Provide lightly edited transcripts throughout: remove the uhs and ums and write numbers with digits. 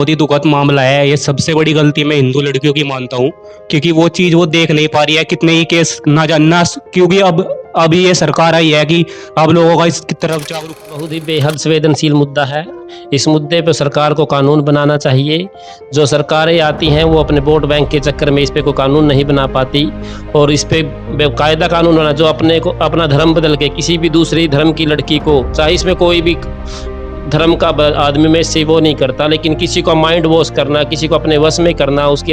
बहुत ही दुखद मामला है। ये सबसे बड़ी गलती मैं हिंदू लड़कियों की मानता हूँ, क्योंकि वो चीज़ वो देख नहीं पा रही है। कितने ही केस ना जानना, क्योंकि अब अभी ये सरकार आई है कि अब लोगों का इसकी तरफ जागरूक। बहुत ही बेहद संवेदनशील मुद्दा है। इस मुद्दे पर सरकार को कानून बनाना चाहिए। जो सरकारें आती हैं वो अपने वोट बैंक के चक्कर में इस पे कोई कानून नहीं बना पाती, और इस पे बेकायदा कानून बना जो अपना धर्म बदल के किसी भी दूसरी धर्म की लड़की को, चाहे इसमें कोई भी धर्म का आदमी में से वो नहीं करता, लेकिन किसी को माइंड वॉश करना, किसी को अपने वश में करना, उसके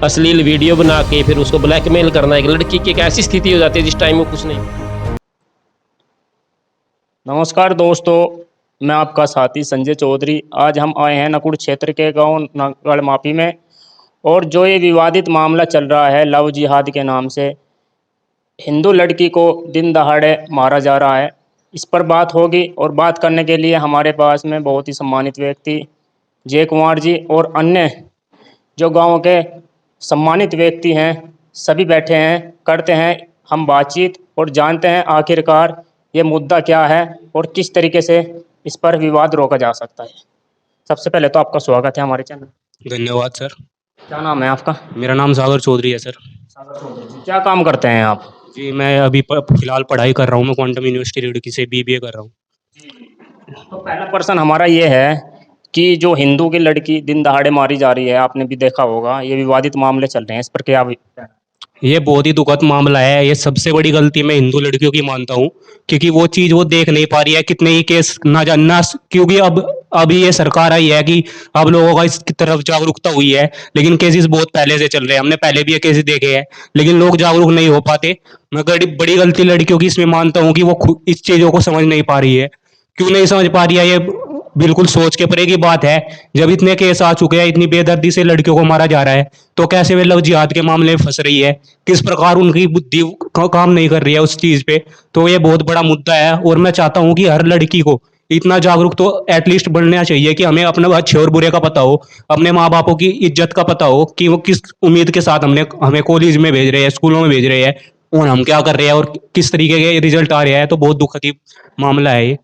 अश्लील वीडियो बना के फिर उसको ब्लैकमेल करना, एक लड़की की एक ऐसी स्थिति हो जाती है जिस टाइम वो कुछ नहीं। नमस्कार दोस्तों, मैं आपका साथी संजय चौधरी। आज हम आए हैं नकुड़ क्षेत्र के गांव नागड़ मापी में, और जो ये विवादित मामला चल रहा है लव जिहाद के नाम से, हिंदू लड़की को दिन दहाड़े मारा जा रहा है, इस पर बात होगी। और बात करने के लिए हमारे पास में बहुत ही सम्मानित व्यक्ति जय कुमार जी और अन्य जो गाँव के सम्मानित व्यक्ति हैं सभी बैठे हैं। करते हैं हम बातचीत और जानते हैं आखिरकार ये मुद्दा क्या है और किस तरीके से इस पर विवाद रोका जा सकता है। सबसे पहले तो आपका स्वागत है हमारे चैनल। धन्यवाद सर। क्या नाम है आपका? मेरा नाम सागर चौधरी है सर। सागर चौधरी जी, क्या काम करते हैं आप? जी, मैं अभी फिलहाल पढ़ाई कर रहा हूँ। मैं क्वांटम यूनिवर्सिटी रुड़की से बीबीए कर रहा हूँ। तो पहला प्रश्न हमारा ये है कि जो हिंदू की लड़की दिन दहाड़े मारी जा रही है, आपने भी देखा होगा, ये विवादित मामले चल रहे हैं, इस पर क्या? ये बहुत ही दुखद मामला है। ये सबसे बड़ी गलती मैं हिंदू लड़कियों की मानता हूँ, क्योंकि वो चीज़ वो देख नहीं पा रही है। कितने ही केस ना जानना, क्योंकि अब अभी ये सरकार आई है कि अब लोगों का इसकी तरफ जागरूकता हुई है, लेकिन केसेस बहुत पहले से चल रहे हैं। हमने पहले भी ये केसेस देखे हैं, लेकिन लोग जागरूक नहीं हो पाते। मैं बड़ी गलती लड़कियों की इसमें मानता हूँ कि वो इस चीज़ों को समझ नहीं पा रही है। क्यों नहीं समझ पा रही है, ये बिल्कुल सोच के परे की बात है। जब इतने केस आ चुके हैं, इतनी बेदर्दी से लड़कियों को मारा जा रहा है, तो कैसे वे लव जिहाद के मामले में फंस रही है? किस प्रकार उनकी बुद्धि काम नहीं कर रही है उस चीज पे? तो ये बहुत बड़ा मुद्दा है, और मैं चाहता हूँ कि हर लड़की को इतना जागरूक तो एटलीस्ट बनना चाहिए कि हमें अपने अच्छे और बुरे का पता हो, अपने माँ बापों की इज्जत का पता हो कि वो किस उम्मीद के साथ हमें कॉलेज में भेज रहे हैं, स्कूलों में भेज रहे हैं, और हम क्या कर रहे हैं और किस तरीके के रिजल्ट आ रहे हैं। तो बहुत दुखद मामला है ये।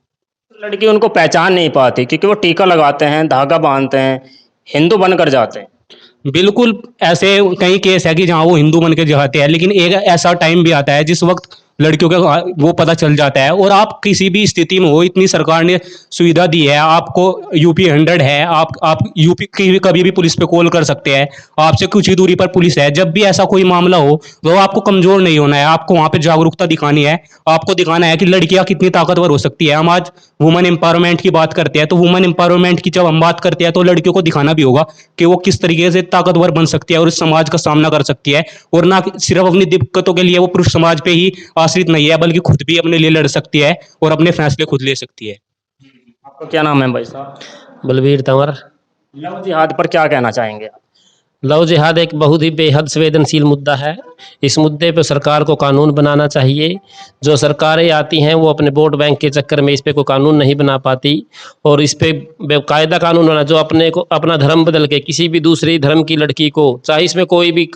लड़की उनको पहचान नहीं पाती क्योंकि वो टीका लगाते हैं, धागा बांधते हैं, हिंदू बनकर जाते हैं। बिल्कुल, ऐसे कई केस है कि जहाँ वो हिंदू बन के जाते हैं, लेकिन एक ऐसा टाइम भी आता है जिस वक्त लड़कियों का वो पता चल जाता है। और आप किसी भी स्थिति में हो, इतनी सरकार ने सुविधा दी है आपको, यूपी 100 है, आप यूपी की कभी भी पुलिस पे कॉल कर सकते हैं। आपसे कुछ ही दूरी पर पुलिस है। जब भी ऐसा कोई मामला हो, तो आपको कमजोर नहीं होना है, आपको वहां पे जागरूकता दिखानी है। आपको दिखाना है कि लड़कियां कितनी ताकतवर हो सकती है। हम आज वुमेन एम्पावरमेंट की बात करते हैं, तो वुमेन एम्पावरमेंट की जब हम बात करते हैं, तो लड़कियों को दिखाना भी होगा कि वो किस तरीके से ताकतवर बन सकती है और इस समाज का सामना कर सकती है। और ना सिर्फ अपनी दिक्कतों के लिए वो पुरुष समाज पे ही आश्रित नहीं है, बल्कि खुद भी अपने लिए लड़ सकती है और अपने फैसले खुद ले सकती है। आपका क्या नाम है भाई साहब? बलबीर तंवर। लव जिहाद पर क्या कहना चाहेंगे आप? लव जिहाद एक बहुत ही बेहद संवेदनशील मुद्दा है। इस मुद्दे पर सरकार को कानून बनाना चाहिए। जो सरकारें आती हैं वो अपने वोट बैंक के चक्कर में इस पे कोई कानून नहीं बना पाती, और इस पे बेकायदा कानून बना जो अपना धर्म बदल के किसी भी दूसरी धर्म की लड़की को, चाहे इसमें कोई भी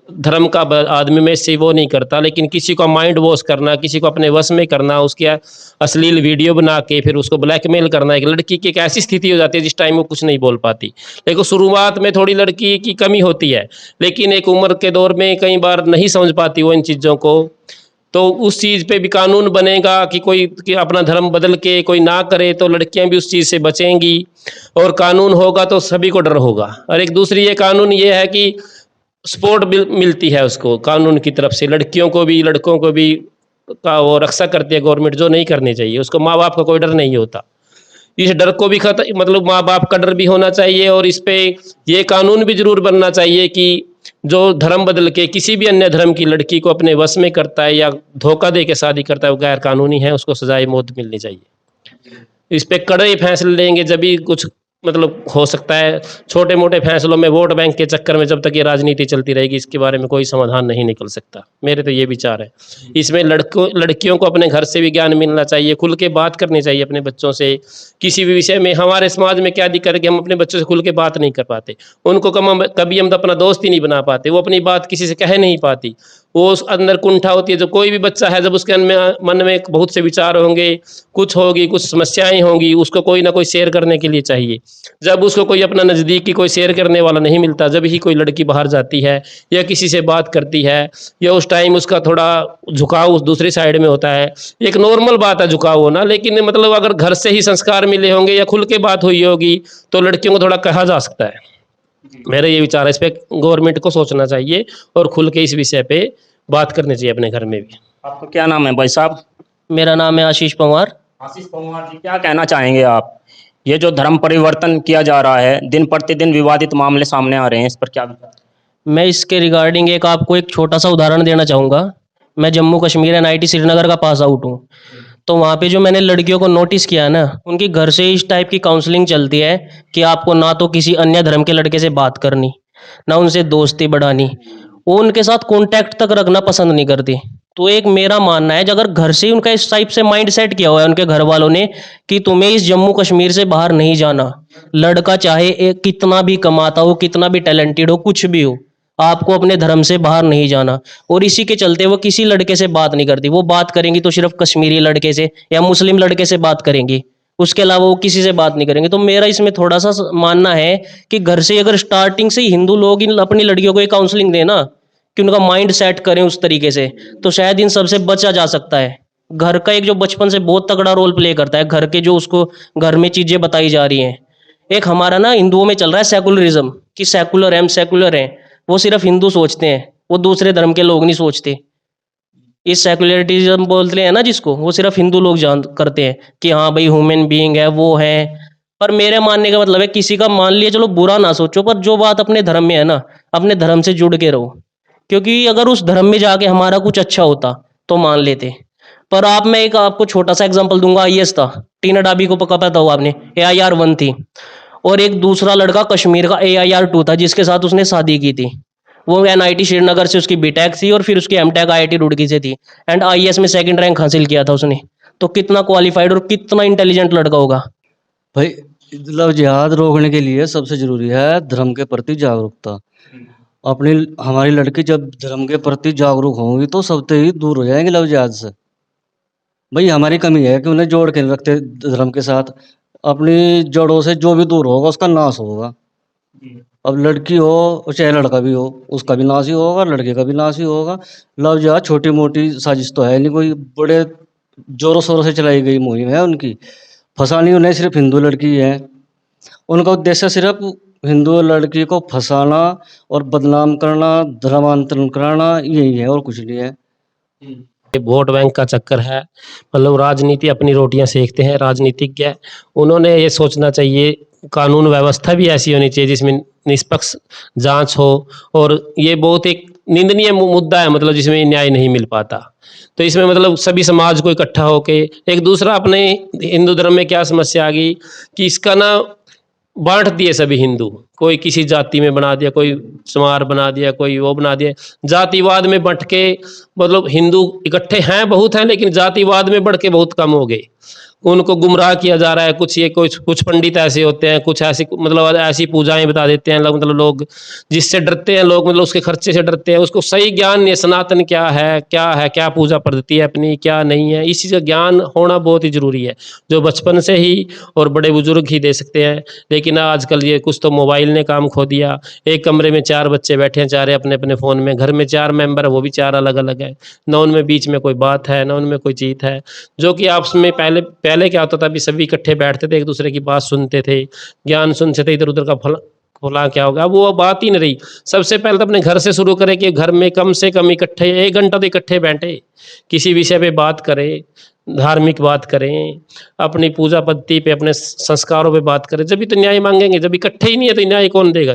धर्म का आदमी में से वो नहीं करता, लेकिन किसी को माइंड वॉश करना, किसी को अपने वश में करना, उसके अश्लील वीडियो बना के फिर उसको ब्लैकमेल करना, एक लड़की की एक ऐसी स्थिति हो जाती है जिस टाइम वो कुछ नहीं बोल पाती। लेकिन शुरुआत में थोड़ी लड़की की कमी होती है, लेकिन एक उम्र के दौर में कई बार नहीं समझ पाती वो इन चीज़ों को। तो उस चीज़ पे भी कानून बनेगा कि कोई कि अपना धर्म बदल के कोई ना करे, तो लड़कियां भी उस चीज़ से बचेंगी, और कानून होगा तो सभी को डर होगा। और एक दूसरी ये कानून ये है कि सपोर्ट मिलती है उसको कानून की तरफ से, लड़कियों को भी लड़कों को भी का वो रक्षा करती है गवर्नमेंट, जो नहीं करनी चाहिए। उसको माँ बाप का कोई डर नहीं होता। इस डर को भी खत्म, मतलब माँ बाप का डर भी होना चाहिए, और इस पे ये कानून भी जरूर बनना चाहिए कि जो धर्म बदल के किसी भी अन्य धर्म की लड़की को अपने वश में करता है या धोखा दे के शादी करता है, वो गैर कानूनी है, उसको सजाए मौत मिलनी चाहिए। इस पे कड़े फैसले लेंगे जब भी कुछ मतलब हो सकता है। छोटे मोटे फैसलों में वोट बैंक के चक्कर में जब तक ये राजनीति चलती रहेगी, इसके बारे में कोई समाधान नहीं निकल सकता। मेरे तो ये विचार है। इसमें लड़कियों को अपने घर से भी ज्ञान मिलना चाहिए, खुल के बात करनी चाहिए अपने बच्चों से किसी भी विषय में। हमारे समाज में क्या दिक्कत है कि हम अपने बच्चों से खुल के बात नहीं कर पाते, उनको कभी हम अपना दोस्त ही नहीं बना पाते, वो अपनी बात किसी से कह नहीं पाती, वो उस अंदर कुंठा होती है। जो कोई भी बच्चा है, जब उसके मन में बहुत से विचार होंगे, कुछ होगी, कुछ समस्याएं होंगी, उसको कोई ना कोई शेयर करने के लिए चाहिए। जब उसको कोई अपना नज़दीकी कोई शेयर करने वाला नहीं मिलता, जब ही कोई लड़की बाहर जाती है या किसी से बात करती है, या उस टाइम उसका थोड़ा झुकाव उस दूसरी साइड में होता है। एक नॉर्मल बात है झुकाव होना, लेकिन मतलब अगर घर से ही संस्कार मिले होंगे या खुल के बात हुई होगी तो लड़कियों को थोड़ा कहा जा सकता है। मेरा ये विचार है, इस पे गवर्नमेंट को सोचना चाहिए और खुल के इस विषय पे बात करनी चाहिए अपने घर में भी। आपका क्या नाम है भाई साहब? मेरा नाम है आशीष पंवार। आशीष पंवार जी, क्या कहना चाहेंगे आप? ये जो धर्म परिवर्तन किया जा रहा है, दिन प्रतिदिन विवादित मामले सामने आ रहे हैं, इस पर क्या विचार? मैं इसके रिगार्डिंग आपको एक छोटा सा उदाहरण देना चाहूँगा। मैं जम्मू कश्मीर NIT श्रीनगर का पास आउट हूँ। तो वहाँ पे जो मैंने लड़कियों को नोटिस किया ना, उनकी घर से इस टाइप की काउंसलिंग चलती है कि आपको ना तो किसी अन्य धर्म के लड़के से बात करनी, ना उनसे दोस्ती बढ़ानी, वो उनके साथ कांटेक्ट तक रखना पसंद नहीं करती। तो एक मेरा मानना है, अगर घर से उनका इस टाइप से माइंड सेट किया हुआ है उनके घर वालों ने कि तुम्हें इस जम्मू कश्मीर से बाहर नहीं जाना, लड़का चाहे एक कितना भी कमाता हो, कितना भी टैलेंटेड हो, कुछ भी हो, आपको अपने धर्म से बाहर नहीं जाना। और इसी के चलते वो किसी लड़के से बात नहीं करती। वो बात करेंगी तो सिर्फ कश्मीरी लड़के से या मुस्लिम लड़के से बात करेंगी, उसके अलावा वो किसी से बात नहीं करेंगे। तो मेरा इसमें थोड़ा सा मानना है कि घर से अगर स्टार्टिंग से ही हिंदू लोग इन अपनी लड़कियों को एक काउंसलिंग देना कि उनका माइंड सेट करें उस तरीके से, तो शायद इन सबसे बचा जा सकता है। घर का एक जो बचपन से बहुत तगड़ा रोल प्ले करता है, घर के जो उसको घर में चीज़ें बताई जा रही हैं। एक हमारा ना हिंदुओं में चल रहा है सेकुलरिज्म कि सेकुलर है, हम सेकुलर हैं। वो सिर्फ हिंदू सोचते हैं, वो दूसरे धर्म के लोग नहीं सोचते। इस सेकुलरिज्म बोलते हैं ना जिसको, वो सिर्फ हिंदू लोग जान करते हैं कि हाँ भाई ह्यूमन बीइंग है, वो है। पर मेरे मानने का मतलब है किसी का मान लिया चलो बुरा ना सोचो, पर जो बात अपने धर्म में है ना, अपने धर्म से जुड़ के रहो। क्योंकि अगर उस धर्म में जाके हमारा कुछ अच्छा होता तो मान लेते। पर मैं एक आपको छोटा सा एग्जांपल दूंगा। IAS था, टीना डाबी को पता हो आपने, AIR-1 थी। और एक दूसरा लड़का कश्मीर का AIR-2 था जिसके साथ उसने शादी की थी। वो NIT श्रीनगर से उसकी BTech थी और फिर उसकी MTech IIT रुड़की से थी। एंड IAS में 2nd रैंक हासिल किया था उसने। तो कितना क्वालिफाइड और कितना इंटेलिजेंट लड़का होगा। भाई लव जिहाद रोकने के लिए सबसे जरूरी है धर्म के प्रति जागरूकता। हमारी लड़की जब धर्म के प्रति जागरूक होंगी तो सबसे ही दूर हो जाएंगे लव जिहाद से। भाई हमारी कमी है कि उन्हें जोड़ के नहीं रखते धर्म के साथ। अपनी जड़ों से जो भी दूर होगा उसका नाश होगा। अब लड़की हो चाहे लड़का भी हो, उसका भी नाश ही होगा, लड़के का भी नाश ही होगा। लव जिहाद छोटी मोटी साजिश तो है नहीं, कोई बड़े जोरों शोरों से चलाई गई मुहिम है उनकी। फंसानी उन्हें सिर्फ हिंदू लड़की है, उनका उद्देश्य सिर्फ हिंदू लड़की को फंसाना और बदनाम करना, धर्मांतरण कराना, यही है और कुछ नहीं है। ये वोट बैंक का चक्कर है। मतलब राजनीति अपनी रोटियां सेकते हैं राजनीतिज्ञ। उन्होंने ये सोचना चाहिए, कानून व्यवस्था भी ऐसी होनी चाहिए जिसमें निष्पक्ष जांच हो। और ये बहुत एक निंदनीय मुद्दा है, मतलब जिसमें न्याय नहीं मिल पाता। तो इसमें मतलब सभी समाज को इकट्ठा होके एक दूसरा, अपने हिंदू धर्म में क्या समस्या आ गई कि इसका ना बांट दिए सभी हिंदू, कोई किसी जाति में बना दिया, कोई समार बना दिया, कोई वो बना दिया। जातिवाद में बंट के मतलब हिंदू इकट्ठे हैं बहुत हैं, लेकिन जातिवाद में बढ़ के बहुत कम हो गए। उनको गुमराह किया जा रहा है। कुछ पंडित ऐसे होते हैं, कुछ ऐसी मतलब ऐसी पूजाएं बता देते हैं मतलब लोग, जिससे डरते हैं लोग, मतलब उसके खर्चे से डरते हैं। उसको सही ज्ञान नहीं, सनातन क्या है, क्या पूजा पद्धति है अपनी, क्या नहीं है, इसी का ज्ञान होना बहुत ही जरूरी है, जो बचपन से ही और बड़े बुजुर्ग ही दे सकते हैं। लेकिन आजकल ये कुछ तो मोबाइल ने काम खो दिया। एक कमरे में 4 बच्चे बैठे हैं, चारे अपने अपने फ़ोन में। घर में 4 मेंबर है, वो भी 4 अलग अलग है। न उनमें बीच में कोई बात है, न उनमें कोई चीत है। जो कि आपस में पहले क्या होता था, भी सभी इकट्ठे बैठते थे, एक दूसरे की बात सुनते थे, ज्ञान सुनते थे, इधर उधर का फला क्या होगा, वो बात ही नहीं रही। सबसे पहले तो अपने घर से शुरू करें कि घर में कम से कम इकट्ठे 1 घंटा तो इकट्ठे बैठे, किसी विषय पे बात करें, धार्मिक बात करें, अपनी पूजा पद्धति पे, अपने संस्कारों पे बात करें। जब भी तो न्याय मांगेंगे। जब इकट्ठे ही नहीं है तो न्याय कौन देगा।